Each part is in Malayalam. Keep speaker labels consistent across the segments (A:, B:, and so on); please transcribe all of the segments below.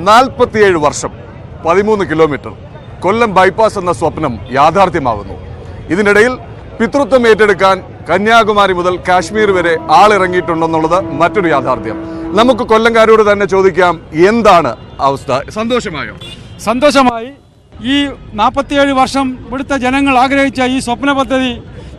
A: 47 വർഷം 13 കിലോമീറ്റർ കൊല്ലം ബൈപ്പാസ് എന്ന സ്വപ്നം യാഥാർത്ഥ്യമാകുന്നു. ഇതിനിടയിൽ പിതൃത്വം ഏറ്റെടുക്കാൻ കന്യാകുമാരി മുതൽ കാശ്മീർ വരെ ആളിറങ്ങിയിട്ടുണ്ടെന്നുള്ളത് മറ്റൊരു യാഥാർത്ഥ്യം. നമുക്ക് കൊല്ലംകാരോട് തന്നെ ചോദിക്കാം, എന്താണ് അവസ്ഥ? സന്തോഷമായോ?
B: സന്തോഷമായി. ഈ 47 വർഷം ഇവിടുത്തെ ജനങ്ങൾ ആഗ്രഹിച്ച ഈ സ്വപ്ന പദ്ധതി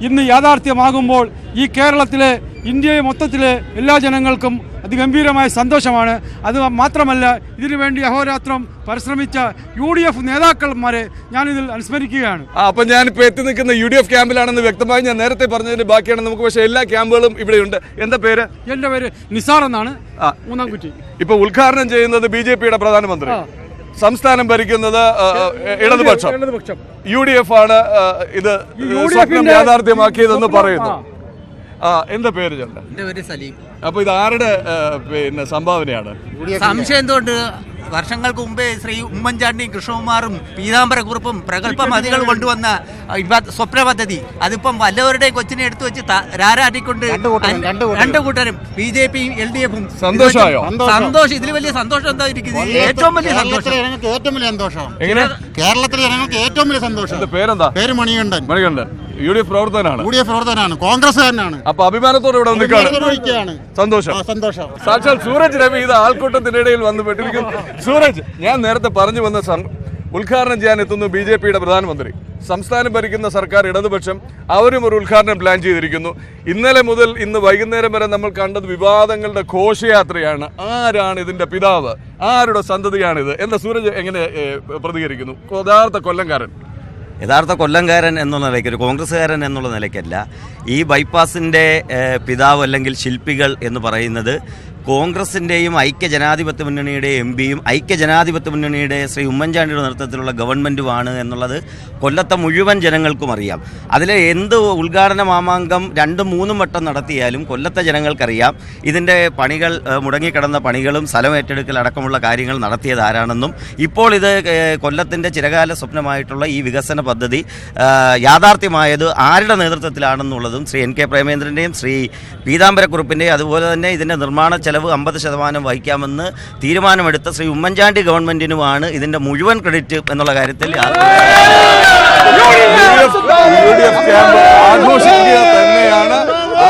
B: ഇന്ന് യാഥാർത്ഥ്യമാകുമ്പോൾ ഈ കേരളത്തിലെ, ഇന്ത്യയെ മൊത്തത്തിലെ എല്ലാ ജനങ്ങൾക്കും അതിഗംഭീരമായ സന്തോഷമാണ്. അത് മാത്രമല്ല, ഇതിനുവേണ്ടി അഹോരാത്രം പരിശ്രമിച്ച UDF നേതാക്കന്മാരെ ഞാനിതിൽ അനുസ്മരിക്കുകയാണ്.
A: അപ്പം ഞാനിപ്പോൾ എത്തി നിൽക്കുന്ന UDF ക്യാമ്പിലാണെന്ന് വ്യക്തമായി ഞാൻ നേരത്തെ പറഞ്ഞതിന് ബാക്കിയാണ്. നമുക്ക് പക്ഷേ എല്ലാ ക്യാമ്പുകളും ഇവിടെയുണ്ട്. എന്താ പേര്?
B: എൻ്റെ പേര് നിസാർ എന്നാണ്, മൂന്നാംകുറ്റി.
A: ഇപ്പൊ ഉദ്ഘാടനം ചെയ്യുന്നത് BJPയുടെ പ്രധാനമന്ത്രി, സംസ്ഥാനം ഭരിക്കുന്നത് ഇടതുപക്ഷം. UDF ആണ് ഇത് സ്വപ്നം യാഥാർത്ഥ്യമാക്കിയതെന്ന് പറയുന്നു. എന്താ പേര് ചേട്ടൻ?
C: എൻ്റെ പേര് സലീം.
A: അപ്പൊ ഇത് ആരുടെ സംഭാവനയാണ്?
C: സംശയം എന്തുകൊണ്ട്? വർഷങ്ങൾക്ക് മുമ്പേ ശ്രീ ഉമ്മൻചാണ്ടിയും കൃഷ്ണകുമാറും പീതാംബരക്കുറുപ്പും പ്രഗത്ഭ മതികൾ കൊണ്ടുവന്ന സ്വപ്ന പദ്ധതി അതിപ്പം വല്ലവരുടെയും കൊച്ചിനെ എടുത്തു വെച്ച് രാരാട്ടിക്കൊണ്ട് രണ്ടു കൂട്ടരും BJPയും LDFും.
A: സന്തോഷമായോ?
C: സന്തോഷം. ഇതിൽ വലിയ സന്തോഷം എന്താ ഇരിക്കുന്നത്? ഏറ്റവും വലിയ സന്തോഷം
D: കേരളത്തിലെ ജനങ്ങൾക്ക് ഏറ്റവും വലിയ സന്തോഷം.
A: പേരെന്താ?
D: പേര് മണികണ്ഠൻ.
A: മണികണ്ഠൻ UDF പ്രവർത്തകനാണ്. കോൺഗ്രസ്സുകാരനാണ്. അപ്പൊ അഭിമാനത്തോടെ ഇവിടെ നിൽക്കുകയാണ്. സന്തോഷം. സാക്ഷാൽ സൂരജ് രവി ഇത് ആൾക്കൂട്ടത്തിനിടയിൽ വന്ന് പെട്ടിരിക്കുന്നു. സൂരജ്, ഞാൻ നേരത്തെ പറഞ്ഞു വന്ന ഉദ്ഘാടനം ചെയ്യാൻ എത്തുന്നു BJPയുടെ പ്രധാനമന്ത്രി. സംസ്ഥാനം ഭരിക്കുന്ന സർക്കാർ ഇടതുപക്ഷം, അവരും ഒരു ഉദ്ഘാടനം പ്ലാൻ ചെയ്തിരിക്കുന്നു. ഇന്നലെ മുതൽ ഇന്ന് വൈകുന്നേരം വരെ നമ്മൾ കണ്ടത് വിവാദങ്ങളുടെ ഘോഷയാത്രയാണ്. ആരാണ് ഇതിന്റെ പിതാവ്? ആരുടെ സന്തതിയാണിത്? എന്താ സൂരജ് എങ്ങനെ പ്രതികരിക്കുന്നു?
E: യഥാർത്ഥ കൊല്ലംകാരൻ എന്നുള്ള നിലയ്ക്ക്, ഒരു കോൺഗ്രസ്സുകാരൻ എന്നുള്ള നിലയ്ക്കല്ല, ഈ ബൈപ്പാസിൻ്റെ പിതാവ് അല്ലെങ്കിൽ ശില്പികൾ എന്ന് പറയുന്നത് കോൺഗ്രസിൻ്റെയും ഐക്യജനാധിപത്യ മുന്നണിയുടെ MPയും ഐക്യജനാധിപത്യ മുന്നണിയുടെ ശ്രീ ഉമ്മൻചാണ്ടിയുടെ നേതൃത്വത്തിലുള്ള ഗവൺമെൻറ്റുമാണ് എന്നുള്ളത് കൊല്ലത്തെ മുഴുവൻ ജനങ്ങൾക്കും അറിയാം. അതിലെ എന്ത് ഉദ്ഘാടന മാമാങ്കം 2-3 വട്ടം നടത്തിയാലും കൊല്ലത്തെ ജനങ്ങൾക്കറിയാം ഇതിൻ്റെ പണികൾ, മുടങ്ങിക്കിടന്ന പണികളും സ്ഥലം ഏറ്റെടുക്കൽ അടക്കമുള്ള കാര്യങ്ങൾ നടത്തിയത് ആരാണെന്നും ഇപ്പോൾ ഇത് കൊല്ലത്തിൻ്റെ ചിരകാല സ്വപ്നമായിട്ടുള്ള ഈ വികസന പദ്ധതി യാഥാർത്ഥ്യമായത് ആരുടെ നേതൃത്വത്തിലാണെന്നുള്ളതും ശ്രീ NK പ്രേമേന്ദ്രൻ്റെയും ശ്രീ പീതാംബരക്കുറുപ്പിൻ്റെയും അതുപോലെ തന്നെ ഇതിൻ്റെ നിർമ്മാണ ചെലവ് 50% വഹിക്കാമെന്ന് തീരുമാനമെടുത്ത ശ്രീ ഉമ്മൻചാണ്ടി ഗവൺമെന്റിനുമാണ് ഇതിന്റെ മുഴുവൻ ക്രെഡിറ്റ് എന്നുള്ള കാര്യത്തിൽ
A: തന്നെയാണ്.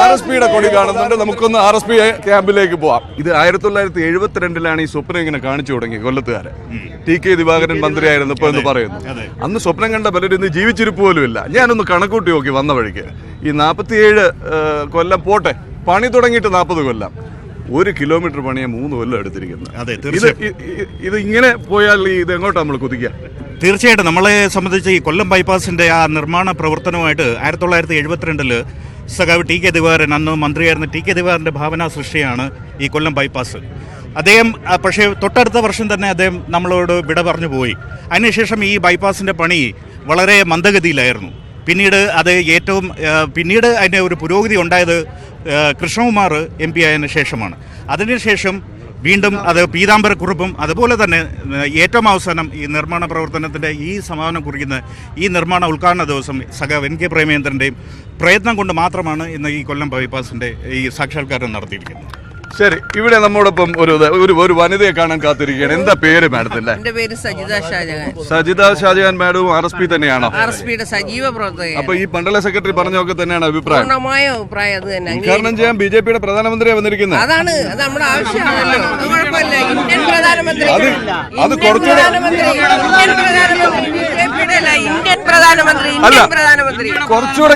A: RSPയുടെ കൊടി കാണുന്നുണ്ട്. നമുക്കൊന്ന് RSP ക്യാമ്പിലേക്ക് പോവാം. ഇത് 1972 ഈ സ്വപ്നം ഇങ്ങനെ കാണിച്ചു തുടങ്ങി കൊല്ലത്തുകാരെ. TK ദിവാകരൻ മന്ത്രിയായിരുന്നപ്പോ എന്ന് പറയുന്നു. അന്ന് സ്വപ്നം കണ്ട പലരും ഇന്ന് ജീവിച്ചിരിപ്പ് പോലും ഇല്ല. ഞാനൊന്ന് കണക്കൂട്ടി നോക്കി വന്ന വഴിക്ക്. ഈ 47 കൊല്ലം പോട്ടെ, പണി തുടങ്ങിയിട്ട് 40 കൊല്ലം, 1 കിലോമീറ്റർ പണിയെ 3 കൊല്ലം എടുത്തിരിക്കുന്നത്. ഇത് ഇങ്ങനെ പോയാൽ ഇത് എങ്ങോട്ടാണ് നമ്മൾ കുതിക്കുക?
F: തീർച്ചയായിട്ടും നമ്മളെ സംബന്ധിച്ച് ഈ കൊല്ലം ബൈപ്പാസിന്റെ ആ നിർമ്മാണ പ്രവർത്തനവുമായിട്ട് 1972 സഖാവ് TK ദിവാകരൻ, അന്ന് മന്ത്രിയായിരുന്ന TK ദിവാകരൻ്റെ ഭാവനാ സൃഷ്ടിയാണ് ഈ കൊല്ലം ബൈപ്പാസ്. അദ്ദേഹം പക്ഷേ തൊട്ടടുത്ത വർഷം തന്നെ അദ്ദേഹം നമ്മളോട് വിട പറഞ്ഞു പോയി. അതിനുശേഷം ഈ ബൈപ്പാസിൻ്റെ പണി വളരെ മന്ദഗതിയിലായിരുന്നു. പിന്നീട് അതിൻ്റെ ഒരു പുരോഗതി ഉണ്ടായത് കൃഷ്ണകുമാർ MP ആയതിനു ശേഷമാണ്. അതിനുശേഷം വീണ്ടും അത് പീതാംബരക്കുറുപ്പും അതുപോലെ തന്നെ ഏറ്റവും അവസാനം ഈ നിർമ്മാണ പ്രവർത്തനത്തിൻ്റെ ഈ സമാപനം കുറിക്കുന്ന ഈ നിർമ്മാണ ഉദ്ഘാടന ദിവസം സഖാവ് NK പ്രേമേന്ദ്രൻ്റെയും പ്രയത്നം കൊണ്ട് മാത്രമാണ് ഇന്ന് ഈ കൊല്ലം ബൈപ്പാസിൻ്റെ ഈ സാക്ഷാത്കാരം നടത്തിയിരിക്കുന്നത്.
A: ശരി, ഇവിടെ നമ്മോടൊപ്പം ഒരു വനിതയെ കാണാൻ കാത്തിരിക്കുകയാണ്. എന്താ പേര് മാഡത്തിന്റെ?
G: എന്റെ പേര് സജിത ഷാജഹാൻ.
A: സജിത ഷാജഹാൻ മാഡവും RSP തന്നെയാണോ?
G: RSPയുടെ സജീവ പ്രവർത്തകൻ.
A: അപ്പൊ ഈ മണ്ഡല സെക്രട്ടറി പറഞ്ഞൊക്കെ തന്നെയാണ് അഭിപ്രായം?
G: പൂർണ്ണമായ അഭിപ്രായം അത് തന്നെ.
A: ഉദ്ഘാടനം ചെയ്യാൻ BJPയുടെ പ്രധാനമന്ത്രിയാണ് വന്നിരിക്കുന്നത്.
G: അതാണ്, അത് നമ്മുടെ ആവശ്യമാണല്ലോ. അത് കുഴപ്പമില്ല. ഇന്ത്യൻ പ്രധാനമന്ത്രി,
A: അത് കുറച്ചുകൂടെ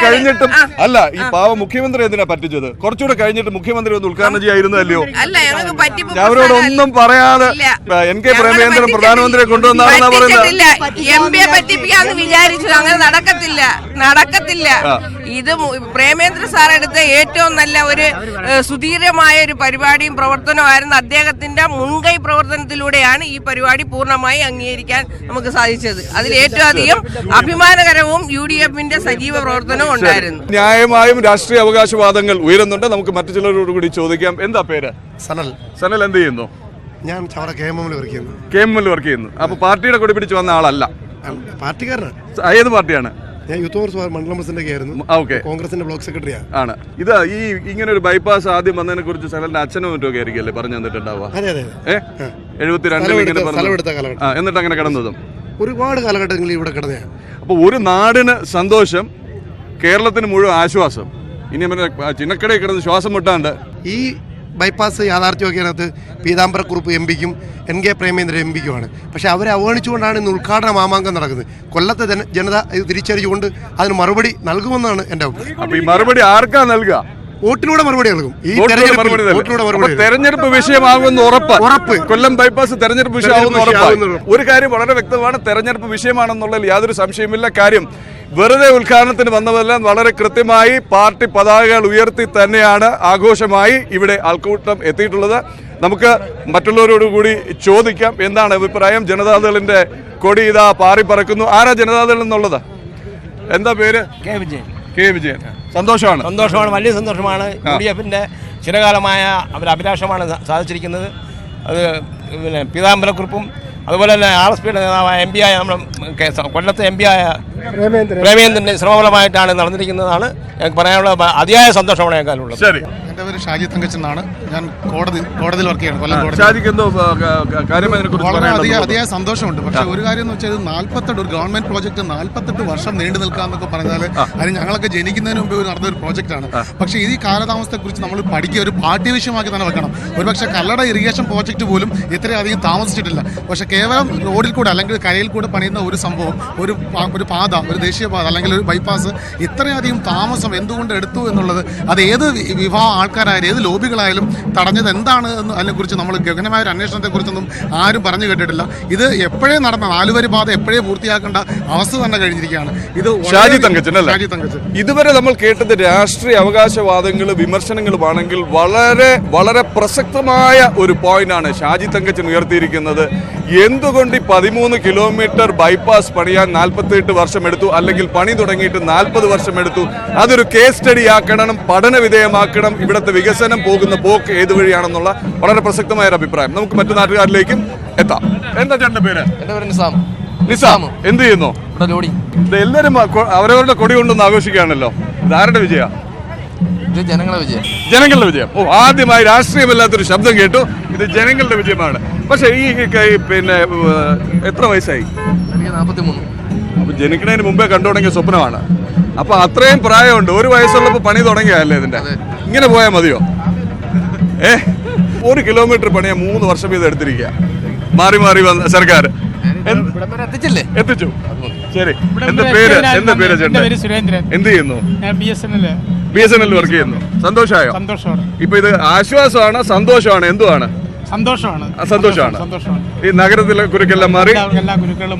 A: കഴിഞ്ഞിട്ടും അല്ല, ഈ പാവ മുഖ്യമന്ത്രി എന്തിനാ പറ്റിച്ചത്? കുറച്ചുകൂടെ കഴിഞ്ഞിട്ട് മുഖ്യമന്ത്രി ഒന്ന് ഉദ്ഘാടനം ചെയ്യായിരുന്നല്ലോ. അവരോടൊന്നും പറയാതെ NK പ്രേമേന്ദ്രൻ പ്രധാനമന്ത്രിയെ കൊണ്ടുവന്നാണെന്നാ പറയുന്നത്.
G: MPയെ പറ്റിപ്പിക്കാന്ന് വിചാരിച്ചു. അങ്ങനെ നടക്കത്തില്ല. ഇത് പ്രേമേന്ദ്ര സാർ എടുത്ത ഏറ്റവും നല്ല ഒരു സുധീരമായ ഒരു പരിപാടിയും പ്രവർത്തനമായിരുന്നു. അദ്ദേഹത്തിന്റെ മുൻകൈ പ്രവർത്തനത്തിലൂടെയാണ് ഈ പരിപാടി പൂർണ്ണമായി അംഗീകരിക്കാൻ നമുക്ക് സാധിച്ചത്. അതിൽ ഏറ്റവും അധികം അഭിമാനകരവും UDFന്റെ സജീവ പ്രവർത്തനവും ഉണ്ടായിരുന്നു.
A: ന്യായമായും രാഷ്ട്രീയ അവകാശവാദങ്ങൾ ഉയരുന്നുണ്ട്. നമുക്ക് മറ്റു ചിലരോട് കൂടി ചോദിക്കാം. എന്താ പേര്? സനൽ. എന്ത് ചെയ്യുന്നു?
D: ഞാൻ KMMൽ വർക്ക് ചെയ്യുന്നു.
A: KMMൽ വർക്ക് ചെയ്യുന്നു. അപ്പൊ പാർട്ടിയുടെ കൊടി പിടിച്ച് വന്ന ആളല്ല?
D: പാർട്ടിക്കാരനാണ്.
A: ഏത് പാർട്ടിയാണ്?
D: ഞാൻ യൂത്ത് കോൺഗ്രസ് മണ്ഡലം പ്രസിഡന്റ് ആയിരുന്നു.
A: ഓക്കെ,
D: കോൺഗ്രസിന്റെ ബ്ലോക്ക് സെക്രട്ടറിയാണ്.
A: ആണ്. ഇത് ഈ ഇങ്ങനെ ഒരു ബൈപ്പാസ് ആദ്യം വന്നതിനെ കുറിച്ച് സലന്റെ അച്ഛനും മറ്റൊക്കെ ആയിരിക്കല്ലേ പറഞ്ഞു തന്നിട്ടുണ്ടാവുക?
D: അതെ അതെ.
A: 72 എന്നിട്ട് അങ്ങനെ കിടന്നതും
D: ഒരുപാട് കാലഘട്ടങ്ങളിൽ ഇവിടെ കിടന്നേ.
A: അപ്പോൾ ഒരു നാടിന് സന്തോഷം, കേരളത്തിന് മുഴുവൻ ആശ്വാസം. ഇനി ചിന്നക്കടയിൽ കിടന്ന് ശ്വാസം മുട്ടാണ്ട്
D: ഈ ബൈപ്പാസ് യാഥാർത്ഥ്യമാക്കിയതിനകത്ത് പീതാംബരക്കുറുപ്പ് എം പിക്കും NK പ്രേമേന്ദ്രൻ എം പിക്കുമാണ്. പക്ഷേ അവരെ അവഗണിച്ചുകൊണ്ടാണ് ഇന്ന് ഉദ്ഘാടന മാമാങ്കം നടക്കുന്നത്. കൊല്ലത്തെ ജനത ഇത് തിരിച്ചറിഞ്ഞുകൊണ്ട് അതിന് മറുപടി നൽകുമെന്നാണ് എൻ്റെ അഭിപ്രായം.
A: അപ്പോൾ ഈ മറുപടി ആർക്കാ നൽകുക?
D: വോട്ടിലൂടെ മറുപടി നൽകും. ഈ
A: തെരഞ്ഞെടുപ്പ് വിഷയമാകുമെന്ന് ഉറപ്പ്. കൊല്ലം ബൈപ്പാസ് തെരഞ്ഞെടുപ്പ് വിഷയമാകുമെന്ന് ഉറപ്പ്. ഒരു കാര്യം വളരെ വ്യക്തമാണ്, തെരഞ്ഞെടുപ്പ് വിഷയമാണെന്നുള്ളതിൽ യാതൊരു സംശയമില്ല. കാര്യം വെറുതെ ഉദ്ഘാടനത്തിന് വന്നതെല്ലാം വളരെ കൃത്യമായി പാർട്ടി പതാകകൾ ഉയർത്തി തന്നെയാണ് ആഘോഷമായി ഇവിടെ ആൾക്കൂട്ടം എത്തിയിട്ടുള്ളത്. നമുക്ക് മറ്റുള്ളവരോട് കൂടി ചോദിക്കാം എന്താണ് അഭിപ്രായം. ജനതാദളിന്റെ കൊടി ഇതാ പാറി പറക്കുന്നു. ആരാ ജനതാദൾ എന്നുള്ളത്? എന്താ പേര്? കെ വിജയൻ. സന്തോഷമാണ്.
H: വലിയ സന്തോഷമാണ്. UDFന്റെ ചിരകാലമായ അഭിലാഷമാണ് സാധിച്ചിരിക്കുന്നത്. അത് പിന്നെ പീതാംബരക്കുറുപ്പും അതുപോലെ തന്നെ RSPയുടെ നേതാവായ MP ആയ നമ്മുടെ കൊല്ലത്തെ MP ആയ പ്രേമേന്ദ്രന്റെ ശ്രമഫലമായിട്ടാണ് നടന്നിരിക്കുന്നതാണ് ഞങ്ങൾക്ക് പറയാനുള്ള അതിയായ സന്തോഷമാണ് ഞങ്ങൾക്കുള്ളത്.
A: ശരി.
D: എൻ്റെ പേര് ഷാജി തങ്കച്ചൻ എന്നാണ്. ഞാൻ കോടതിയിൽ വർക്ക് ചെയ്യാണ്. കൊല്ലം കോടതി. അതിയായ സന്തോഷമുണ്ട്. പക്ഷേ ഒരു കാര്യം എന്ന് വെച്ചാൽ 48 ഒരു ഗവൺമെന്റ് പ്രോജക്റ്റ് 48 വർഷം നീണ്ടു നിൽക്കാന്നൊക്കെ പറഞ്ഞാൽ അത് ഞങ്ങളൊക്കെ ജനിക്കുന്നതിന് മുമ്പ് നടന്നൊരു പ്രോജക്റ്റാണ്. പക്ഷേ ഈ കാലതാമസത്തെക്കുറിച്ച് നമ്മൾ പഠിക്കുക ഒരു പാഠ്യവിഷയമാക്കി തന്നെ വെക്കണം. ഒരുപക്ഷെ കല്ലട ഇറിഗേഷൻ പ്രോജക്റ്റ് പോലും ഇത്രയധികം താമസിച്ചിട്ടില്ല. പക്ഷേ കേവലം റോഡിൽ കൂടെ അല്ലെങ്കിൽ കരയിൽ കൂടെ പണിയുന്ന ഒരു സംഭവം, ഒരു പാത, ഒരു ദേശീയപാത അല്ലെങ്കിൽ ഒരു ബൈപ്പാസ് ഇത്രയധികം താമസം എന്തുകൊണ്ട് എടുത്തു എന്നുള്ളത് അത് ഏത് വിഭാഗം ആൾക്കാരായാലും ഏത് ലോബികളായാലും തടഞ്ഞത് എന്താണ് എന്ന് അതിനെക്കുറിച്ച് നമ്മൾ ഗഹനമായ ഒരു അന്വേഷണത്തെക്കുറിച്ചൊന്നും ആരും പറഞ്ഞു കേട്ടിട്ടില്ല. ഇത് എപ്പോഴേ നടന്ന 4 വരി പാത എപ്പോഴേ പൂർത്തിയാക്കേണ്ട അവസ്ഥ തന്നെ കഴിഞ്ഞിരിക്കുകയാണ്. ഇത്
A: ഷാജി തങ്കച്ചൻ. ഇതുവരെ നമ്മൾ കേട്ടത് രാഷ്ട്രീയ അവകാശവാദങ്ങൾ വിമർശനങ്ങളുമാണെങ്കിൽ വളരെ വളരെ പ്രസക്തമായ ഒരു പോയിന്റാണ് ഷാജി തങ്കച്ചൻ ഉയർത്തിയിരിക്കുന്നത്. എന്തുകൊണ്ട് 13 കിലോമീറ്റർ ബൈപ്പാസ് പണിയാൻ 48 വർഷം എടുത്തു, അല്ലെങ്കിൽ പണി തുടങ്ങിയിട്ട് 40 വർഷം എടുത്തു? അതൊരു കേസ് സ്റ്റഡി ആക്കണം, പഠന വിധേയമാക്കണം. ഇവിടുത്തെ വികസനം പോകുന്ന പോക്ക് ഏത് വഴിയാണെന്നുള്ള വളരെ പ്രസക്തമായ ഒരു അഭിപ്രായം. നമുക്ക് മറ്റു നാട്ടുകാരിലേക്കും എത്താം. എന്താ ചേട്ടന്റെ പേര്?
I: എന്റെ പേര് നിസാം.
A: നിസാം, എന്ത് ചെയ്യുന്നു? എല്ലാവരും അവരവരുടെ കൊടി കൊണ്ടൊന്ന് ആഘോഷിക്കുകയാണല്ലോ. ഇത് ആരുടെ വിജയ? ജനങ്ങളുടെ വിജയം. ആദ്യമായി രാഷ്ട്രീയമില്ലാത്തൊരു ശബ്ദം കേട്ടു. ഇത് ജനങ്ങളുടെ വിജയമാണ്. പക്ഷെ ഈ പിന്നെ എത്ര വയസ്സായി?
I: 43.
A: അപ്പൊ ജനിക്കുന്നതിന് മുമ്പേ കണ്ടു തുടങ്ങിയ സ്വപ്നമാണ്. അപ്പൊ അത്രയും പ്രായമുണ്ട്. 1 വയസ്സുള്ളപ്പോ പണി തുടങ്ങിയല്ലേ ഇതിന്റെ? ഇങ്ങനെ പോയാൽ മതിയോ? 1 കിലോമീറ്റർ പണിയാ 3 വർഷം ഇത് എടുത്തിരിക്കുക. മാറി മാറി വന്ന സർക്കാർ എത്തിച്ചു. ശരി. എന്താ പേര്?
B: സുരേന്ദ്രൻ.
A: എന്ത് ചെയ്യുന്നു? BSNL വർക്ക് ചെയ്യുന്നു. സന്തോഷമായോ?
B: സന്തോഷമാണ്.
A: ഇപ്പൊ ഇത് ആശ്വാസമാണ്, സന്തോഷമാണ്, എന്തുവാണ്?
B: സന്തോഷമാണ്.
A: ഈ നഗരത്തിലെ കുരുക്കെല്ലാം മാറി
B: എല്ലാ കുരുക്കളും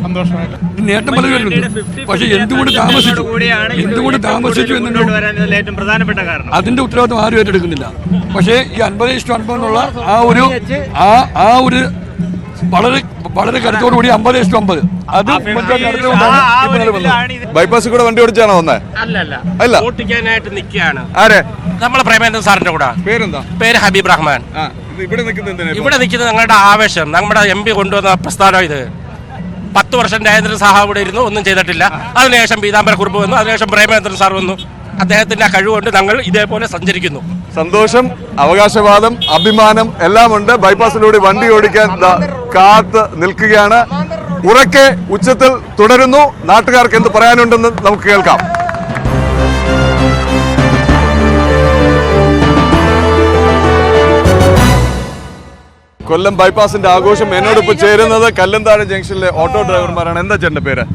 B: സന്തോഷമായിട്ട്
J: നേട്ടം പലതുണ്ട്. പക്ഷെ എന്തുകൊണ്ട് താമസിച്ചു എന്നുള്ള
H: ഏറ്റവും പ്രധാനപ്പെട്ട കാരണം
J: അതിന്റെ ഉത്തരവാദിത്വം ആരും ഏറ്റെടുക്കുന്നില്ല. പക്ഷേ ഈ 50:50 എന്നുള്ള ആ ഒരു വളരെ വളരെ കരുത്തോടുകൂടി 50:50 അത്
A: ബൈപ്പാസിൽ കൂടെ വണ്ടി ഓടിച്ചാണോ വന്നേ? അല്ല,
H: ഓട്ടിക്കാനായിട്ട് നിൽക്കുകയാണ്.
A: ആരെ?
H: നമ്മളെ പ്രേമേന്ദ്രൻ സാറിന്റെ കൂടെ.
A: പേരെന്താ?
H: പേര് ഹബീബ് റഹ്മാൻ. ഇവിടെ നിൽക്കുന്നത് ഞങ്ങളുടെ ആവേശം, നമ്മുടെ MP കൊണ്ടുവന്ന പ്രസ്ഥാനം. ഇത് 10 വർഷം രാജേന്ദ്രൻ സാഹ ഇവിടെ ഇരുന്നു, ഒന്നും ചെയ്തിട്ടില്ല. അതിനുശേഷം പീതാംബരക്കുറുപ്പ് വന്നു, അതിനുശേഷം പ്രേമേന്ദ്രൻ സാർ വന്നു. അദ്ദേഹത്തിന്റെ കഴിവുകൊണ്ട് ഞങ്ങൾ ഇതേപോലെ സഞ്ചരിക്കുന്നു.
A: സന്തോഷം, അവകാശവാദം, അഭിമാനം എല്ലാം ഉണ്ട്. ബൈപ്പാസിലൂടെ വണ്ടി ഓടിക്കാൻ കാത്ത് നിൽക്കുകയാണ്. ഉറക്കെ ഉച്ചത്തിൽ തുടരുന്നു. നാട്ടുകാർക്ക് എന്ത് പറയാനുണ്ടെന്ന് നമുക്ക് കേൾക്കാം. കൊല്ലം ബൈപ്പാസിന്റെ ആഘോഷം. എന്നോടൊപ്പം ചേരുന്നത് കല്ലന്താഴ് ജംഗ്ഷനിലെ ഓട്ടോ ഡ്രൈവർമാരാണ്. എന്താ ചേട്ടന്റെ പേര്?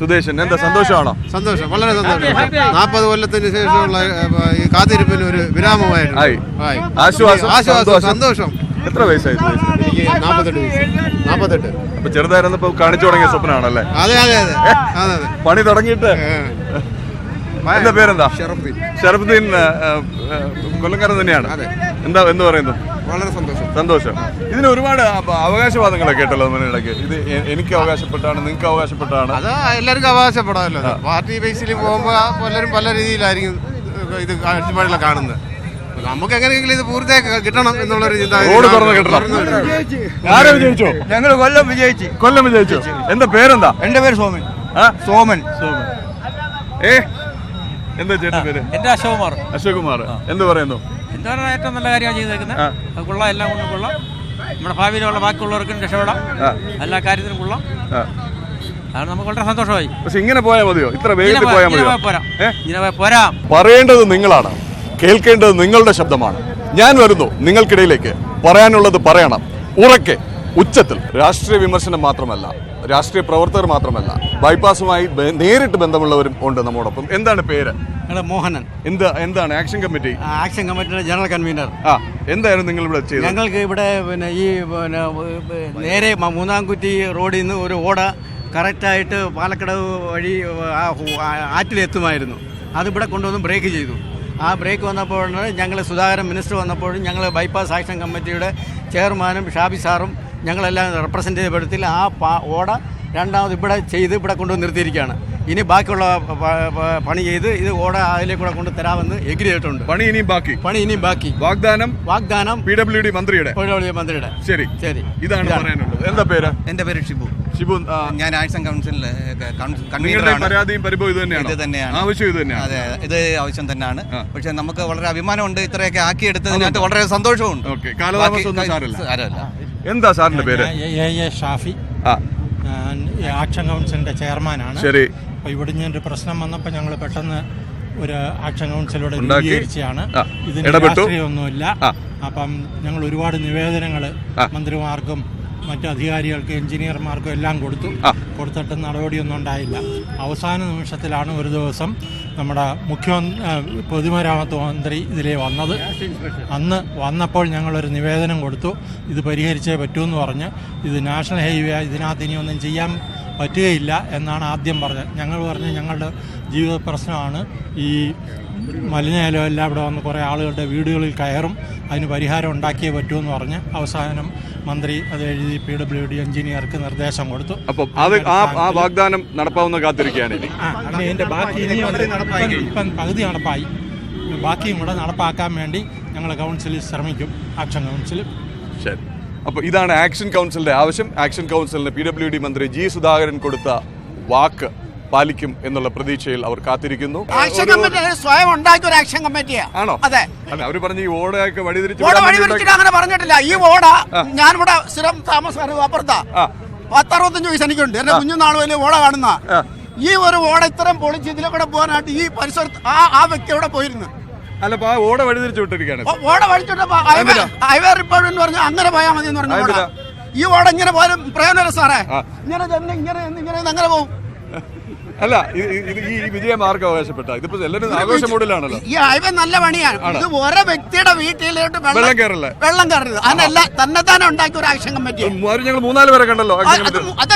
A: സുദേശൻ. എന്താ സന്തോഷമാണോ?
D: സന്തോഷം, വളരെ സന്തോഷം. 40 കൊല്ലത്തിന് ശേഷമുള്ള ഈ കാത്തിരിപ്പിന് ഒരു വിരാമമായിരുന്നു.
A: ആശ്വാസം,
D: സന്തോഷം.
A: എത്ര വയസ്സായി?
D: എനിക്ക് 48.
A: അപ്പൊ ചെറുതായിരുന്നപ്പോ കാണിച്ചു തുടങ്ങിയ സ്വപ്നമാണല്ലേ?
D: അതെ.
A: പണി തുടങ്ങിയിട്ട്. എന്താ പേരെന്താ? ഷറഫുദ്ദീൻ. കൊല്ലംകാരൻ തന്നെയാണ്. എന്ത് പറയുന്നു?
D: വളരെ
A: സന്തോഷം. ഇതിന് ഒരുപാട് അവകാശവാദങ്ങളൊക്കെ കേട്ടല്ലോ ഇടയ്ക്ക്. ഇത് എനിക്ക് അവകാശപ്പെട്ടാണ്, നിങ്ങൾക്ക് അവകാശപ്പെട്ടാണ്.
D: അത് എല്ലാവർക്കും അവകാശപ്പെടാമല്ലോ. പാർട്ടി ബേസിൽ പോകുമ്പോൾ പലരും പല രീതിയിലായിരിക്കും ഇത് കാഴ്ചപ്പാടിലെ കാണുന്നത്. നമുക്ക് എങ്ങനെയെങ്കിലും ഇത് പൂർത്തിയാക്കി കിട്ടണം എന്നുള്ളൊരു ചിന്ത.
A: റോഡ് തുറന്ന് കിട്ടണം. ആരെ വിജയിച്ചോ?
I: ഞങ്ങൾ കൊല്ലം വിജയിച്ചു.
A: എന്താ പേരെന്താ?
I: എന്റെ പേര് സോമൻ.
A: സോമൻ. എന്താ ചേട്ടൻ പേര്?
I: എന്റെ അശോകുമാർ.
A: അശോകുമാർ എന്ത് പറയുന്നു?
I: എന്താ പറയുക, ഏറ്റവും നല്ല കാര്യമാണ് ചെയ്തേക്കുന്നത്. അത് കൊള്ളാം, എല്ലാം കൊണ്ടും കൊള്ളാം. നമ്മുടെ ഭാവിയിലുള്ള ബാക്കിയുള്ളവർക്കും രക്ഷപ്പെടാം, എല്ലാ കാര്യത്തിനും കൊള്ളാം. അതാണ് നമുക്ക് വളരെ സന്തോഷമായി.
A: പക്ഷെ ഇങ്ങനെ പോയാൽ മതിയോ? ഇത്ര വേഗത്തിൽ പോയാൽ മതിയോ?
I: പോരാ.
A: പറയേണ്ടത് നിങ്ങളാണ്, കേൾക്കേണ്ടത് നിങ്ങളുടെ ശബ്ദമാണ്. ഞാൻ വരുന്നു നിങ്ങൾക്കിടയിലേക്ക്. പറയാനുള്ളത് പറയണം, ഉറക്കെ, ഉച്ചത്തിൽ. രാഷ്ട്രീയ വിമർശനം മാത്രമല്ല, രാഷ്ട്രീയ പ്രവർത്തകർ മാത്രമല്ല, ബൈപ്പാസുമായി നേരിട്ട് ബന്ധമുള്ളവരും ഉണ്ട് നമ്മോടൊപ്പം. എന്താണ് പേര്?
B: മോഹനൻ.
A: എന്താണ് ആക്ഷൻ കമ്മിറ്റി?
B: ആക്ഷൻ കമ്മിറ്റിയുടെ ജനറൽ കൺവീനർ.
A: എന്തായിരുന്നു നിങ്ങൾ ഇവിടെ ചെയ്തത്?
B: ഞങ്ങൾക്ക് ഇവിടെ ഈ നേരെ മൂന്നാംകുറ്റി റോഡിൽ നിന്ന് ഒരു ഓട കറക്റ്റായിട്ട് പാലക്കടവ് വഴി ആറ്റിലെത്തുമായിരുന്നു. അതിവിടെ കൊണ്ടുവന്ന് ബ്രേക്ക് ചെയ്തു. ആ ബ്രേക്ക് വന്നപ്പോഴാണ് ഞങ്ങൾ സുധാകരൻ മിനിസ്റ്റർ വന്നപ്പോഴും ഞങ്ങൾ ബൈപ്പാസ് ആക്ഷൻ കമ്മിറ്റിയുടെ ചെയർമാനും ഷാബി സാറും ഞങ്ങളെല്ലാം റെപ്രസെൻ്റ് ചെയ്യപ്പെടുത്തില്ല. ആ ഓട രണ്ടാമത് ഇവിടെ ചെയ്ത് ഇവിടെ കൊണ്ടുവന്ന് നിർത്തിയിരിക്കുകയാണ്. ഇനി ബാക്കിയുള്ള പണി ചെയ്ത് ഇത് ഓട അതിലേക്കൂടെ കൊണ്ട് തരാമെന്ന് എഗ്രി ചെയ്തിട്ടുണ്ട്.
A: പണി ഇനിയും ബാക്കി. വാഗ്ദാനം PWD മന്ത്രിയുടെ. ശരി, ഇതാണ് പറയാനുള്ളത്. എന്താ പേര്?
K: എന്റെ പേര് ഷിബു. ഞാൻ ആക്ഷൻ കൗൺസിലിലെ
A: കൺവീനറാണ്. പരാതിയും പരിഭവം ഇത് തന്നെയാണ്. ആവശ്യം ഇത് തന്നെയാണ്.
K: അതെ, ഇത് ആവശ്യം തന്നെയാണ്. പക്ഷെ നമുക്ക് വളരെ അഭിമാനമുണ്ട്, ഇത്രയൊക്കെ ആക്കിയെടുത്തതിനകത്ത് വളരെ സന്തോഷമുണ്ട്.
A: കാലതാമസം. എന്താ സാറിന്റെ പേര്?
B: ഷാഫി. ആക്ഷൻ കൗൺസിലിന്റെ ചെയർമാനാണ്.
A: ശരി.
B: അപ്പോൾ ഇവിടെ ഒരു പ്രശ്നം വന്നപ്പോൾ ഞങ്ങൾ പെട്ടെന്ന് ഒരു ആക്ഷൻ കൗൺസിലൂടെ രൂപീകരിച്ചാണ്. ഇതിന് രാഷ്ട്രീയമൊന്നുമില്ല. അപ്പം ഞങ്ങൾ ഒരുപാട് നിവേദനങ്ങൾ മന്ത്രിമാർക്കും മറ്റു അധികാരികൾക്ക് എഞ്ചിനീയർമാർക്കും എല്ലാം കൊടുത്തിട്ട് നടപടിയൊന്നും ഉണ്ടായില്ല. അവസാന നിമിഷത്തിലാണ് ഒരു ദിവസം നമ്മുടെ പൊതുമരാമത്ത് മന്ത്രി ഇതിലേ വന്നത്. അന്ന് വന്നപ്പോൾ ഞങ്ങളൊരു നിവേദനം കൊടുത്തു, ഇത് പരിഹരിച്ചേ പറ്റൂ എന്ന് പറഞ്ഞ്. ഇത് നാഷണൽ ഹൈവേ, ഇതിനകത്ത് ഇനിയൊന്നും ചെയ്യാൻ പറ്റുകയില്ല എന്നാണ് ആദ്യം പറഞ്ഞത്. ഞങ്ങൾ പറഞ്ഞ് ഞങ്ങളുടെ ജീവിത പ്രശ്നമാണ്, ഈ മലിനജലം എല്ലാം ഇവിടെ വന്ന് കുറേ ആളുകളുടെ വീടുകളിൽ കയറും, അതിന് പരിഹാരം ഉണ്ടാക്കിയേ പറ്റൂ എന്ന് പറഞ്ഞ് അവസാനം മന്ത്രി അത് എഴുതി PWD എഞ്ചിനീയർക്ക് നിർദ്ദേശം കൊടുത്തു.
A: അപ്പം അത് ആ വാഗ്ദാനം നടപ്പാവുന്ന കാത്തിരിക്കുകയാണ്.
B: ഇതിൻ്റെ ബാക്കി ഇപ്പം പകുതി നടപ്പായി, ബാക്കിയും കൂടെ നടപ്പാക്കാൻ വേണ്ടി ഞങ്ങൾ കൗൺസിലിൽ ശ്രമിക്കും, ആക്ഷൻ കൗൺസിൽ.
A: ശരി. അപ്പോൾ ഇതാണ് ആക്ഷൻ കൗൺസിലിന്റെ ആവശ്യം. ആക്ഷൻ കൗൺസിലിന് PWD മന്ത്രി G സുധാകരൻ കൊടുത്ത വാക്ക് പാലിക്കും എന്നുള്ള പ്രതീക്ഷയിൽ അവർ കാത്തിരിക്കുന്നു.
L: ആക്ഷൻ കമ്മിറ്റി സ്വയം ഉണ്ടാക്കിയ ഒരു ആക്ഷൻ കമ്മിറ്റിയാണ്.
A: ആണോ?
L: അതെ.
A: അല്ല, അവര് പറഞ്ഞ ഈ ഓടയൊക്കെ വഴിതിരിച്ച്
L: അങ്ങനെ പറഞ്ഞിട്ടില്ല. ഈ ഓട ഞാനിവിടെ സ്ഥിരം താമസം അപ്പുറത്താ. 10-65 വയസ്സ് എനിക്കുണ്ട്. എന്റെ കുഞ്ഞുനാൾ വലിയ ഓട കാണുന്ന ഈ ഒരു ഓട ഇത്രയും പൊളിച്ച് ഇതിലെ കൂടെ പോകാനായിട്ട് ഈ പരിസരത്ത് ആ വ്യക്തി അവിടെ പോയിരുന്നു.
A: അല്ല, ഓട വഴിതിരിച്ചു വിട്ടിരിക്കുകയാണ്.
L: ഓട വഴിച്ചിട്ട് ഹൈവേ റിപ്പോർട്ട് എന്ന് പറഞ്ഞാൽ അങ്ങനെ പോയാൽ മതി എന്ന് പറഞ്ഞു. ഈ ഓട ഇങ്ങനെ പോലും പ്രയോജനമില്ല സാറേ. ഇങ്ങനെ തന്നെ ഇങ്ങനെ അങ്ങനെ പോകും.
A: അല്ല, ഈ വിജയം ആർക്കും അവകാശപ്പെട്ട? ഇതിപ്പോ എല്ലാവരും ആഘോഷ മൂഡിലാണല്ലോ.
L: ഈ ഹൈവേ നല്ല പണിയാണ്. ഇത് ഓരോ വ്യക്തിയുടെ വീട്ടിലോട്ട് വെള്ളം കയറരുത്. അതിനല്ല തന്നെത്താനെ ഉണ്ടാക്കിയ ഒരു ആക്ഷൻ കമ്മിറ്റി.
A: ഞങ്ങൾ 3-4 പേരെ കണ്ടല്ലോ.
L: അത്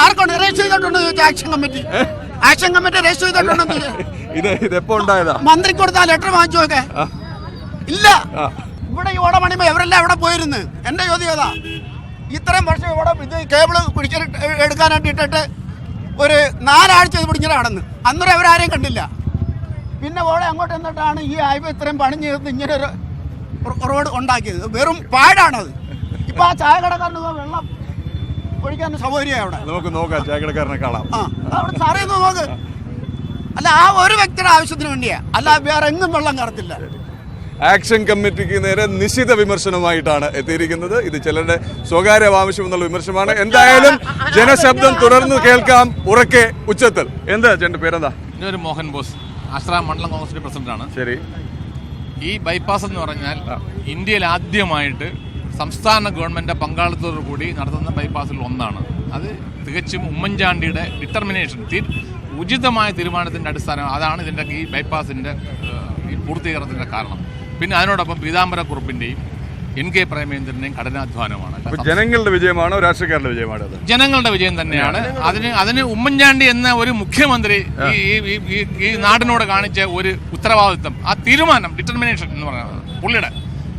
L: ആർക്കാണ് രജിസ്റ്റർ ചെയ്തിട്ടുണ്ടോ action committee? Action committee register ചെയ്തിട്ടുണ്ടോ?
A: ഇത് എപ്പോ ഉണ്ടായതാ?
L: മന്ത്രി കൊടുത്താൽ ലെറ്റർ വാങ്ങിച്ചു നോക്കെ ഇല്ല. ഇവിടെ ഈ ഓട പണിയുമ്പോ എവരെല്ലാം എവിടെ പോയിരുന്നു? എന്റെ ചോദ്യം ഏതാ? ഇത്രയും വർഷം ഇവിടെ ഇത് കേബിള് എടുക്കാനായിട്ട് ഇട്ടിട്ട് ഒരു 4 ആഴ്ച ഇത് പിടിച്ചിട്ട് നടന്ന് അന്നേരം അവരാരെയും കണ്ടില്ല. പിന്നെ ഓടെ അങ്ങോട്ട് എന്നിട്ടാണ് ഈ ഹൈവേ ഇത്രയും പണിഞ്ഞ് ഇങ്ങനെ ഒരു റോഡ് ഉണ്ടാക്കിയത്. വെറും പാടാണത്. ഇപ്പൊ ആ ചായ കടക്കാരന് വെള്ളം ഒഴിക്കാൻ സൗകര്യമായി അവിടെ.
A: നമുക്ക് നോക്കാം, ചായ കടക്കാരനെ കാണാം.
L: അവിടെ സാറേ നോക്ക്. അല്ല, ആ ഒരു വ്യക്തിയുടെ ആവശ്യത്തിന് വേണ്ടിയാ, അല്ല വേറെ എങ്ങും വെള്ളം കയറത്തില്ല.
A: ആക്ഷൻ കമ്മിറ്റിക്ക് നേരെ നിശിത വിമർശനവുമായിട്ടാണ് എത്തിയിരിക്കുന്നത്. ഇത് ചിലരുടെ സ്വകാര്യ ആവശ്യം എന്നുള്ള വിമർശനമാണ്. എന്തായാലും ജനശബ്ദം തുടർന്ന് കേൾക്കാം, ഉറക്കെ, ഉച്ചത്തിൽ. എന്താ ചേട്ടൻ്റെ പേരെന്താ?
M: ഒരു മോഹൻ ബോസ്, ആശ്രാം മണ്ഡലം കോൺഗ്രസിന്റെ പ്രസിഡന്റാണ്.
A: ശരി.
M: ഈ ബൈപ്പാസ് എന്ന് പറഞ്ഞാൽ ഇന്ത്യയിൽ ആദ്യമായിട്ട് സംസ്ഥാന ഗവൺമെന്റ് പങ്കാളിത്തത്തോടു കൂടി നടത്തുന്ന ബൈപ്പാസിൽ ഒന്നാണ്. അത് തികച്ചും ഉമ്മൻചാണ്ടിയുടെ ഡിറ്റർമിനേഷൻ, ഉചിതമായ തീരുമാനത്തിന്റെ അടിസ്ഥാനം. അതാണ് ഇതിന്റെ ഈ ബൈപ്പാസിന്റെ പൂർത്തീകരണത്തിന്റെ കാരണം. പിന്നെ അതിനോടൊപ്പം പീതാംബരക്കുറുപ്പിന്റെയും NK പ്രേമേന്ദ്രന്റെയും കഠിനാധ്വാനമാണ്.
A: ജനങ്ങളുടെ വിജയമാണോ രാഷ്ട്രീയക്കാരുടെ വിജയമാണോ?
M: ജനങ്ങളുടെ വിജയം തന്നെയാണ്. അതിന് ഉമ്മൻചാണ്ടി എന്ന ഒരു മുഖ്യമന്ത്രി ഈ നാടിനോട് കാണിച്ച ഒരു ഉത്തരവാദിത്വം, ആ തീരുമാനം, ഡിറ്റർമിനേഷൻ എന്ന് പറയുന്നത് പുള്ളിയുടെ,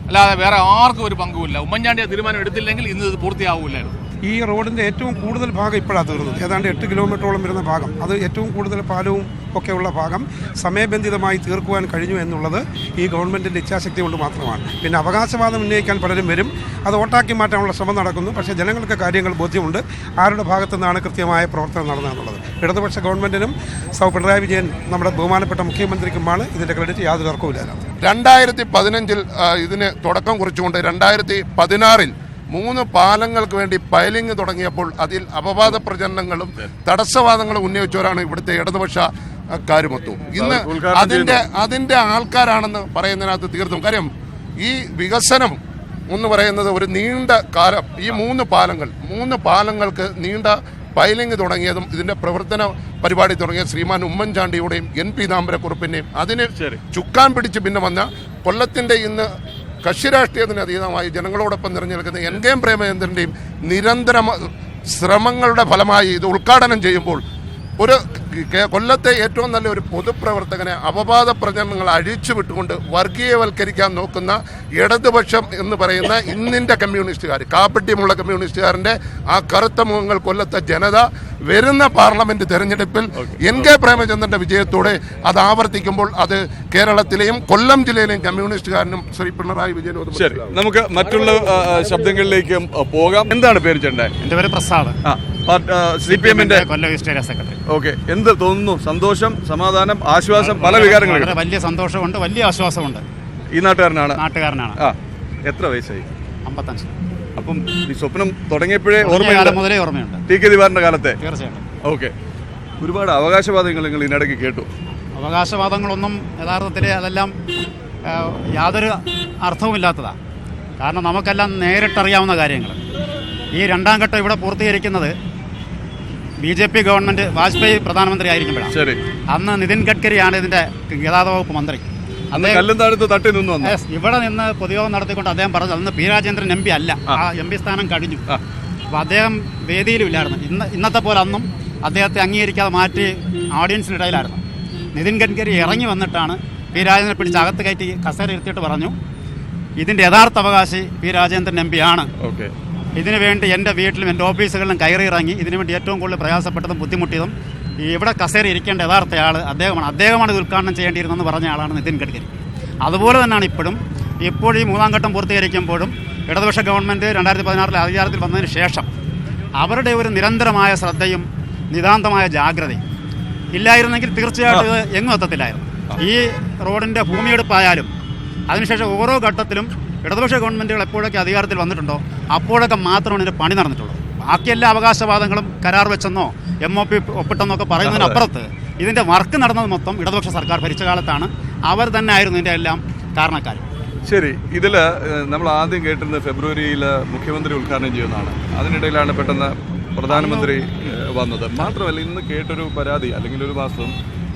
M: അല്ലാതെ വേറെ ആർക്കും ഒരു പങ്കുമില്ല. ഉമ്മൻചാണ്ടി ആ തീരുമാനം എടുത്തില്ലെങ്കിൽ ഇന്ന് ഇത് പൂർത്തിയാവൂലായിരുന്നു.
B: ഈ റോഡിൻ്റെ ഏറ്റവും കൂടുതൽ ഭാഗം ഇപ്പോഴാണ് തീർന്നത്. ഏതാണ്ട് 8 കിലോമീറ്ററോളം വരുന്ന ഭാഗം, അത് ഏറ്റവും കൂടുതൽ പാലവും ഒക്കെയുള്ള ഭാഗം സമയബന്ധിതമായി തീർക്കുവാൻ കഴിഞ്ഞു എന്നുള്ളത് ഈ ഗവൺമെൻറ്റിൻ്റെ ഇച്ഛാശക്തി കൊണ്ട് മാത്രമാണ്. പിന്നെ അവകാശവാദം ഉന്നയിക്കാൻ പലരും വരും, അത് വോട്ടാക്കി മാറ്റാനുള്ള ശ്രമം നടക്കുന്നു. പക്ഷേ ജനങ്ങൾക്ക് കാര്യങ്ങൾ ബോധ്യമുണ്ട് ആരുടെ ഭാഗത്തു നിന്നാണ് കൃത്യമായ പ്രവർത്തനം നടന്നതെന്നുള്ളത്. ഇടതുപക്ഷ ഗവൺമെൻറ്റിനും പിണറായി വിജയൻ നമ്മുടെ ബഹുമാനപ്പെട്ട മുഖ്യമന്ത്രിക്കുമാണ് ഇതിൻ്റെ ക്രെഡിറ്റ്, യാതൊരു തർക്കവുമില്ല.
N: 2015 ഇതിന് തുടക്കം കുറിച്ചുകൊണ്ട് 2016 3 പാലങ്ങൾക്ക് വേണ്ടി പൈലിംഗ് തുടങ്ങിയപ്പോൾ അതിൽ അപവാദ പ്രചരണങ്ങളും തടസ്സവാദങ്ങളും ഉന്നയിച്ചവരാണ് ഇവിടുത്തെ ഇടതുപക്ഷക്കാരുമൊത്തം. ഇന്ന് അതിന്റെ ആൾക്കാരാണെന്ന് പറയുന്നതിനകത്ത് തീർത്തും കാര്യം. ഈ വികസനം എന്ന് പറയുന്നത് ഒരു നീണ്ട കാലം, ഈ 3 പാലങ്ങൾക്ക് നീണ്ട പൈലിംഗ് തുടങ്ങിയതും ഇതിന്റെ പ്രവർത്തന പരിപാടി തുടങ്ങിയ ശ്രീമാൻ ഉമ്മൻചാണ്ടിയുടെയും N. പീതാംബരക്കുറുപ്പിന്റെയും അതിന് ചുക്കാൻ പിടിച്ച് പിന്നെ വന്ന കൊല്ലത്തിന്റെ ഇന്ന് കക്ഷി രാഷ്ട്രീയത്തിന് അതീതമായി ജനങ്ങളോടൊപ്പം നിറഞ്ഞു നിൽക്കുന്ന N. പ്രേമചന്ദ്രൻ്റെയും നിരന്തര ശ്രമങ്ങളുടെ ഫലമായി ഇത് ഉദ്ഘാടനം ചെയ്യുമ്പോൾ ഒരു കൊല്ലത്തെ ഏറ്റവും നല്ല ഒരു പൊതുപ്രവർത്തകനെ അപവാദ പ്രചരണങ്ങൾ അഴിച്ചുവിട്ടുകൊണ്ട് വർഗീയവൽക്കരിക്കാൻ നോക്കുന്ന ഇടതുപക്ഷം എന്ന് പറയുന്ന ഇന്നിൻ്റെ കമ്മ്യൂണിസ്റ്റുകാർ, കാപ്പട്യമുള്ള കമ്മ്യൂണിസ്റ്റുകാരൻ്റെ ആ കറുത്ത മുഖങ്ങൾ കൊല്ലത്തെ ജനത വരുന്ന പാർലമെന്റ് തെരഞ്ഞെടുപ്പിൽ N. പ്രേമചന്ദ്രന്റെ വിജയത്തോടെ അത് ആവർത്തിക്കുമ്പോൾ അത് കേരളത്തിലെയും കൊല്ലം ജില്ലയിലെയും കമ്മ്യൂണിസ്റ്റുകാരനും ശ്രീ പിണറായി വിജയനും.
A: ശരി, നമുക്ക് മറ്റുള്ള ശബ്ദങ്ങളിലേക്ക് പോകാം. എന്താണ് പേര് ചേട്ടൻ്റെ?
O: എൻ്റെ പേര് പ്രസാദ്,
A: CPM-ന്റെ
O: കൊല്ലം ഈസ്റ്റ് ഏരിയ സെക്രട്ടറി.
A: ഓക്കെ, എന്ത് തോന്നുന്നു? സന്തോഷം, സമാധാനം, ആശ്വാസം, പല വികാരങ്ങളും.
O: വലിയ സന്തോഷമുണ്ട്, വലിയ ആശ്വാസമുണ്ട്.
A: ഈ നാട്ടുകാരനാണ്?
O: നാട്ടുകാരനാണ്.
A: എത്ര വയസ്സായി?
O: 55.
A: അപ്പം ഈ സ്വപ്നം തുടങ്ങിയപ്പോഴേ
O: മുതലേ ഓർമ്മയുണ്ട്.
A: ടി കെ ദിവാറിന്റെ കാലത്തെ?
O: തീർച്ചയായിട്ടും.
A: ഓക്കെ, ഒരുപാട് അവകാശവാദങ്ങൾ നിങ്ങൾ ഇതിനിടയ്ക്ക് കേട്ടു.
O: അവകാശവാദങ്ങളൊന്നും യഥാർത്ഥത്തിൽ അതെല്ലാം യാതൊരു അർത്ഥവുമില്ലാത്തതാണ്. കാരണം നമുക്കെല്ലാം നേരിട്ടറിയാവുന്ന കാര്യങ്ങൾ. ഈ 2ാം ഘട്ടം ഇവിടെ പൂർത്തീകരിക്കുന്നത് BJP ഗവൺമെൻറ് വാജ്പേയി പ്രധാനമന്ത്രി ആയിരിക്കുമ്പോഴാണ്.
A: ശരി,
O: അന്ന് നിതിൻ ഗഡ്കരിയാണ് ഇതിൻ്റെ ഗതാഗത വകുപ്പ് മന്ത്രി. ഇവിടെ നിന്ന് പൊതുയോഗം നടത്തിക്കൊണ്ട് അദ്ദേഹം പറഞ്ഞു, അന്ന് P. രാജേന്ദ്രൻ MP അല്ല, ആ MP സ്ഥാനം കഴിഞ്ഞു. അപ്പോൾ അദ്ദേഹം വേദിയിലും ഇല്ലായിരുന്നു. ഇന്നത്തെ പോലെ അന്നും അദ്ദേഹത്തെ അംഗീകരിക്കാതെ മാറ്റി ഓഡിയൻസിനിടയിലായിരുന്നു. നിതിൻ ഗഡ്കരി ഇറങ്ങി വന്നിട്ടാണ് P. രാജേന്ദ്രനെ പിടിച്ച് അകത്ത് കയറ്റി കസേര ഇരുത്തിയിട്ട് പറഞ്ഞു, ഇതിൻ്റെ യഥാർത്ഥ അവകാശി P. രാജേന്ദ്രൻ MP ആണ്. ഇതിനുവേണ്ടി എൻ്റെ വീട്ടിലും എൻ്റെ ഓഫീസുകളിലും കയറി ഇറങ്ങി ഇതിനുവേണ്ടി ഏറ്റവും കൂടുതൽ പ്രയാസപ്പെട്ടതും ബുദ്ധിമുട്ടിയതും ഇവിടെ കസേര ഇരിക്കേണ്ട യഥാർത്ഥ ആൾ അദ്ദേഹമാണ് ഇത് ഉദ്ഘാടനം ചെയ്യേണ്ടിയിരുന്നെന്ന് പറഞ്ഞ ആളാണ് നിതിൻ ഗഡ്കരി. അതുപോലെ തന്നെയാണ് ഇപ്പോഴും ഈ 3ാം ഘട്ടം പൂർത്തീകരിക്കുമ്പോഴും ഇടതുപക്ഷ ഗവൺമെൻറ് 2016 അധികാരത്തിൽ വന്നതിന് ശേഷം അവരുടെ ഒരു നിരന്തരമായ ശ്രദ്ധയും നിതാന്തമായ ജാഗ്രതയും ഇല്ലായിരുന്നെങ്കിൽ തീർച്ചയായിട്ടും ഇത് എങ്ങും എത്തത്തില്ലായിരുന്നു. ഈ റോഡിൻ്റെ ഭൂമിയെടുപ്പായാലും അതിനുശേഷം ഓരോ ഘട്ടത്തിലും ഇടതുപക്ഷ ഗവൺമെൻറ്റുകൾ എപ്പോഴൊക്കെ അധികാരത്തിൽ വന്നിട്ടുണ്ടോ അപ്പോഴൊക്കെ മാത്രമാണ് ഇതിൻ്റെ പണി നടന്നിട്ടുള്ളത്. ബാക്കി എല്ലാ അവകാശവാദങ്ങളും കരാർ വെച്ചെന്നോ MOP ഒപ്പിട്ടെന്നൊക്കെ പറയുന്നതിനപ്പുറത്ത് ഇതിൻ്റെ വർക്ക് നടന്നത് മൊത്തം ഇടതുപക്ഷ സർക്കാർ ഭരിച്ച കാലത്താണ്. അവർ തന്നെ ആയിരുന്നു ഇതിൻ്റെ എല്ലാം കാരണക്കാർ.
A: ശരി, ഇതിൽ നമ്മൾ ആദ്യം കേട്ടിരുന്നത് ഫെബ്രുവരിയിൽ മുഖ്യമന്ത്രി ഉദ്ഘാടനം ചെയ്യുന്നതാണ്. അതിനിടയിലാണ് പെട്ടെന്ന് പ്രധാനമന്ത്രി വന്നത്. മാത്രമല്ല, ഇന്ന് കേട്ടൊരു പരാതി അല്ലെങ്കിൽ ഒരു വാസ്തവം,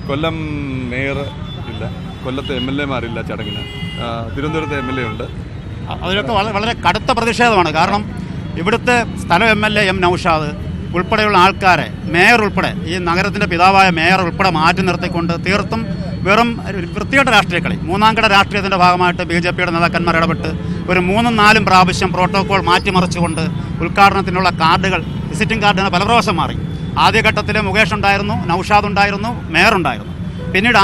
A: കൊല്ലം മേയർ ഇല്ല, കൊല്ലത്തെ MLA-മാരില്ല ചടങ്ങിന്, തിരുവനന്തപുരത്തെ MLA ഉണ്ട്.
O: അതിലൊക്കെ വളരെ കടുത്ത പ്രതിഷേധമാണ്. കാരണം ഇവിടുത്തെ സ്ഥലം MLA M. നൗഷാദ് ഉൾപ്പെടെയുള്ള ആൾക്കാരെ, മേയർ ഉൾപ്പെടെ, ഈ നഗരത്തിൻ്റെ പിതാവായ മേയർ ഉൾപ്പെടെ മാറ്റി നിർത്തിക്കൊണ്ട് തീർത്തും വെറും വൃത്തികെട്ട രാഷ്ട്രീയ കളി, 3ാം ഘട്ട രാഷ്ട്രീയത്തിൻ്റെ ഭാഗമായിട്ട് BJP-യുടെ നേതാക്കന്മാർ ഇടപെട്ട് ഒരു 3-4 പ്രാവശ്യം പ്രോട്ടോകോൾ മാറ്റിമറിച്ചുകൊണ്ട് ഉദ്ഘാടനത്തിനുള്ള കാർഡുകൾ, വിസിറ്റിംഗ് കാർഡിന് പല പ്രാവശ്യം മാറി. ആദ്യഘട്ടത്തിൽ മുകേഷ് ഉണ്ടായിരുന്നു, നൗഷാദ് ഉണ്ടായിരുന്നു, മേയർ ഉണ്ടായിരുന്നു. പിന്നീട്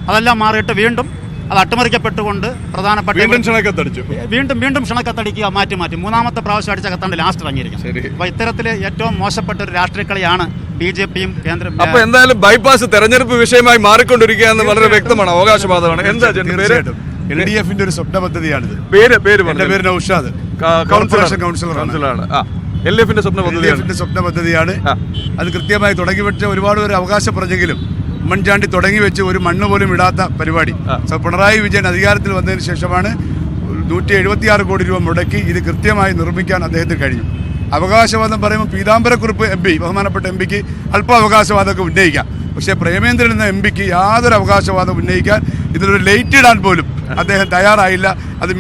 O: അതെല്ലാം മാറിയിട്ട് വീണ്ടും അത് അട്ടിമറിക്കപ്പെട്ടുകൊണ്ട് പ്രധാനപ്പെട്ട വീണ്ടും ക്ഷണക്കത്തടിക്കുക, മാറ്റി 3ാമത്തെ പ്രാവശ്യം അടിച്ച കത്താണ്ട് ലാസ്റ്റ് ഇറങ്ങിയിരിക്കും. അപ്പോൾ ഇത്തരത്തിൽ ഏറ്റവും മോശപ്പെട്ട ഒരു രാഷ്ട്രീയ കളിയാണ് BJP-യും കേന്ദ്രം.
A: അപ്പോൾ എന്തായാലും ബൈപ്പാസ് തെരഞ്ഞെടുപ്പ് വിഷയമായി മാറിക്കൊണ്ടിരിക്കുകയെന്ന് വളരെ വ്യക്തമാണ്. അവകാശവാദമാണ്. എന്താ
P: LDF-ന്റെ ഒരു സ്വപ്ന പദ്ധതിയാണിത്.
A: എൻ്റെ പേര്
P: നൗഷാദ്, കൗൺസിലറാണ്.
A: LDF-ന്റെ സ്വപ്ന
P: പദ്ധതിയാണ്. അത് കൃത്യമായി തുടങ്ങിവെച്ച ഒരുപാട് പേര് അവകാശം പറഞ്ഞെങ്കിലും ഉമ്മൻചാണ്ടി തുടങ്ങി വെച്ച് ഒരു മണ്ണ് പോലും ഇടാത്ത പരിപാടി പിണറായി വിജയൻ അധികാരത്തിൽ വന്നതിന് ശേഷമാണ് 176 കോടി രൂപ മുടക്കി ഇത് കൃത്യമായി നിർമ്മിക്കാൻ അദ്ദേഹത്തിന് കഴിഞ്ഞു. അവകാശവാദം പറയുമ്പോൾ പീതാംബരക്കുറുപ്പ് MP, ബഹുമാനപ്പെട്ട MPക്ക് അല്പം അവകാശവാദമൊക്കെ ഉന്നയിക്കാം. പക്ഷേ പ്രേമേന്ദ്രൻ എന്ന MPക്ക് യാതൊരു അവകാശവാദം ഉന്നയിക്കാൻ ഇതിലൊരു ലൈറ്റ് ഇടാൻ പോലും അദ്ദേഹം തയ്യാറായില്ല. അത്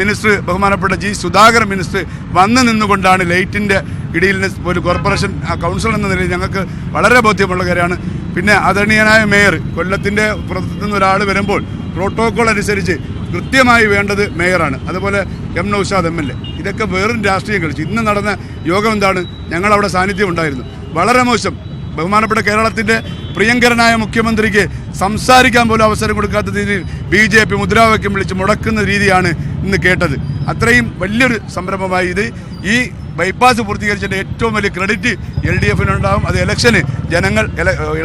P: ബഹുമാനപ്പെട്ട G. സുധാകരൻ മിനിസ്റ്റർ വന്നു നിന്നുകൊണ്ടാണ് ലൈറ്റിൻ്റെ ഇടയിൽ ഒരു കോർപ്പറേഷൻ കൗൺസിലർ എന്ന നിലയിൽ ഞങ്ങൾക്ക് വളരെ ബോധ്യമുള്ള കാര്യമാണ്. പിന്നെ ആദരണീയനായ മേയർ, കൊല്ലത്തിൻ്റെ പുറത്തുനിന്ന് ഒരാൾ വരുമ്പോൾ പ്രോട്ടോകോൾ അനുസരിച്ച് കൃത്യമായി വേണ്ടത് മേയറാണ്. അതുപോലെ എം നൗഷാദ് MLA. ഇതൊക്കെ വെറും രാഷ്ട്രീയം കളിച്ചു. ഇന്ന് നടന്ന യോഗം എന്താണ്? ഞങ്ങളവിടെ സാന്നിധ്യം ഉണ്ടായിരുന്നു. വളരെ മോശം. ബഹുമാനപ്പെട്ട കേരളത്തിൻ്റെ പ്രിയങ്കരനായ മുഖ്യമന്ത്രിക്ക് സംസാരിക്കാൻ പോലും അവസരം കൊടുക്കാത്ത രീതിയിൽ BJP മുദ്രാവാക്യം വിളിച്ച് മുടക്കുന്ന രീതിയാണ് ഇന്ന് കേട്ടത്. അത്രയും വലിയൊരു സംരംഭമായി ഇത്. ഈ ബൈപ്പാസ് പൂർത്തീകരിച്ചതിൻ്റെ ഏറ്റവും വലിയ ക്രെഡിറ്റ് LDF-നുണ്ടാകും. അത് ഇലക്ഷന് ജനങ്ങൾ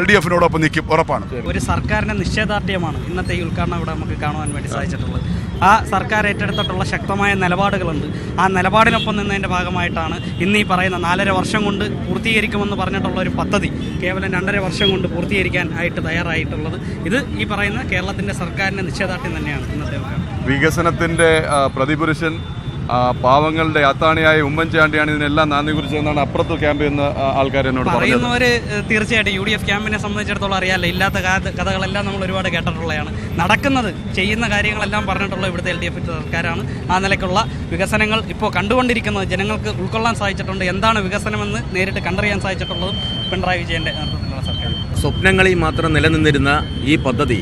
P: LDF-നോടൊപ്പം നിൽക്കും, ഉറപ്പാണ്.
Q: ഒരു സർക്കാരിൻ്റെ നിശ്ചയദാർഢ്യമാണ് ഇന്നത്തെ ഈ ഉദ്ഘാടനം ഇവിടെ നമുക്ക് കാണുവാൻ വേണ്ടി സാധിച്ചിട്ടുള്ളത്. ആ സർക്കാർ ഏറ്റെടുത്തിട്ടുള്ള ശക്തമായ നിലപാടുകളുണ്ട്. ആ നിലപാടിനൊപ്പം നിന്നതിൻ്റെ ഭാഗമായിട്ടാണ് ഇന്ന് ഈ പറയുന്ന 4.5 വർഷം കൊണ്ട് പൂർത്തീകരിക്കുമെന്ന് പറഞ്ഞിട്ടുള്ള ഒരു പദ്ധതി കേവലം 2.5 വർഷം കൊണ്ട് പൂർത്തീകരിക്കാൻ ആയിട്ട് തയ്യാറായിട്ടുള്ളത്. ഇത് ഈ പറയുന്ന കേരളത്തിൻ്റെ സർക്കാരിൻ്റെ നിശ്ചയദാർഢ്യം തന്നെയാണ് ഇന്നത്തെ ഉദ്ഘാടനം.
A: വികസനത്തിൻ്റെ പ്രതിപുരുഷൻ, പാവങ്ങളുടെ അത്താണിയായ ഉമ്മൻചാണ്ടിയാണ് ഇതിനെല്ലാം നാന്ദി കുറിച്ചതെന്നാണ് അപ്പുറത്ത് ക്യാമ്പ് എന്ന ആൾക്കാർ എന്നോട്
Q: പറയുന്നവർ. തീർച്ചയായിട്ടും UDF ക്യാമ്പിനെ സംബന്ധിച്ചിടത്തോളം അറിയാമല്ലോ, ഇല്ലാത്ത കഥകളെല്ലാം നമ്മൾ ഒരുപാട് കേട്ടിട്ടുള്ളതാണ്. നടക്കുന്നത്, ചെയ്യുന്ന കാര്യങ്ങളെല്ലാം പറഞ്ഞിട്ടുള്ള ഇവിടുത്തെ LDF സർക്കാരാണ്. ആ നിലയ്ക്കുള്ള വികസനങ്ങൾ ഇപ്പോൾ കണ്ടുകൊണ്ടിരിക്കുന്നത് ജനങ്ങൾക്ക് ഉൾക്കൊള്ളാൻ സാധിച്ചിട്ടുണ്ട്. എന്താണ് വികസനമെന്ന് നേരിട്ട് കണ്ടറിയാൻ സാധിച്ചിട്ടുള്ളതും പിണറായി വിജയൻ്റെ നേതൃത്വത്തിലുള്ള സർക്കാർ.
E: സ്വപ്നങ്ങളിൽ മാത്രം നിലനിന്നിരുന്ന ഈ പദ്ധതി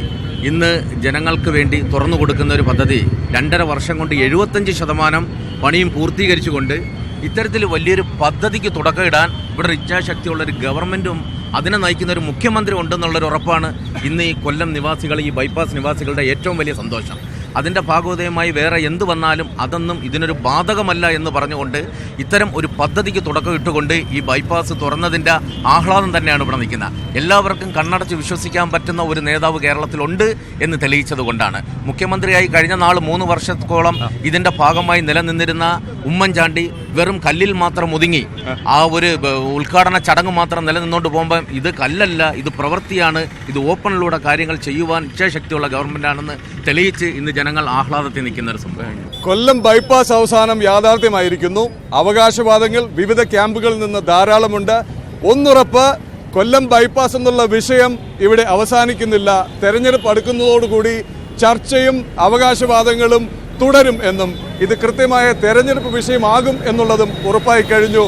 E: ഇന്ന് ജനങ്ങൾക്ക് വേണ്ടി തുറന്നു കൊടുക്കുന്ന ഒരു പദ്ധതി 2.5 വർഷം കൊണ്ട് 75% പണിയും പൂർത്തീകരിച്ചുകൊണ്ട് ഇത്തരത്തിൽ വലിയൊരു പദ്ധതിക്ക് തുടക്കമിടാൻ ഇവിടെ ഇച്ഛാശക്തിയുള്ളൊരു ഗവൺമെൻറ്റും അതിനെ നയിക്കുന്ന ഒരു മുഖ്യമന്ത്രി ഉണ്ടെന്നുള്ളൊരു ഉറപ്പാണ് ഇന്ന് ഈ കൊല്ലം നിവാസികൾ, ഈ ബൈപ്പാസ് നിവാസികളുടെ ഏറ്റവും വലിയ സന്തോഷം. അതിൻ്റെ ഭാഗവതമായി വേറെ എന്ത് വന്നാലും അതൊന്നും ഇതിനൊരു ബാധകമല്ല എന്ന് പറഞ്ഞുകൊണ്ട് ഇത്തരം ഒരു പദ്ധതിക്ക് തുടക്കം ഇട്ടുകൊണ്ട് ഈ ബൈപ്പാസ് തുറന്നതിൻ്റെ ആഹ്ലാദം തന്നെയാണ് ഇവിടെ നിൽക്കുന്നത്. എല്ലാവർക്കും കണ്ണടച്ച് വിശ്വസിക്കാൻ പറ്റുന്ന ഒരു നേതാവ് കേരളത്തിലുണ്ട് എന്ന് തെളിയിച്ചത് കൊണ്ടാണ്. മുഖ്യമന്ത്രിയായി കഴിഞ്ഞ 3 വർഷത്തോളം ഇതിൻ്റെ ഭാഗമായി നിലനിന്നിരുന്ന ഉമ്മൻചാണ്ടി വെറും കല്ലിൽ മാത്രം ഒതുങ്ങി ആ ഒരു ഉദ്ഘാടന ചടങ്ങ് മാത്രം നിലനിന്നുകൊണ്ട് പോകുമ്പോൾ ഇത് കല്ലല്ല, ഇത് പ്രവൃത്തിയാണ്, ഇത് ഓപ്പണിലൂടെ കാര്യങ്ങൾ ചെയ്യുവാൻ ഇച്ഛാശക്തിയുള്ള ഗവൺമെൻറ്റാണെന്ന് തെളിയിച്ച് ഇന്ന് ജനങ്ങൾ ആഹ്ലാദത്തിൽ നിൽക്കുന്ന ഒരു സംഭവം.
A: കൊല്ലം ബൈപ്പാസ് അവസാനം യാഥാർത്ഥ്യമായിരിക്കുന്നു. അവകാശവാദങ്ങൾ വിവിധ ക്യാമ്പുകളിൽ നിന്ന് ധാരാളമുണ്ട്. ഒന്നുറപ്പ്, കൊല്ലം ബൈപ്പാസ് എന്നുള്ള വിഷയം ഇവിടെ അവസാനിക്കുന്നില്ല. തെരഞ്ഞെടുപ്പ് അടുക്കുന്നതോടുകൂടി ചർച്ചയും അവകാശവാദങ്ങളും തുടരും എന്നും ഇത് കൃത്യമായ തെരഞ്ഞെടുപ്പ് വിഷയമാകും എന്നുള്ളതും ഉറപ്പായി കഴിഞ്ഞു.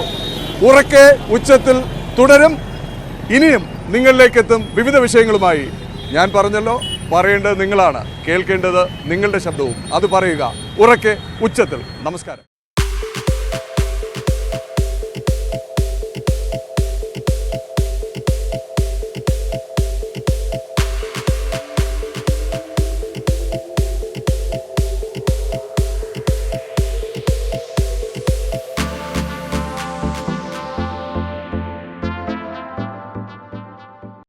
A: ഉറക്കെ ഉച്ചത്തിൽ തുടരും. ഇനിയും നിങ്ങളിലേക്കെത്തും വിവിധ വിഷയങ്ങളുമായി. ഞാൻ പറഞ്ഞല്ലോ, പറയേണ്ടത് നിങ്ങളാണ്, കേൾക്കേണ്ടത് നിങ്ങളുടെ ശബ്ദവും. അത് പറയുക ഉറക്കെ ഉച്ചത്തിൽ. നമസ്കാരം.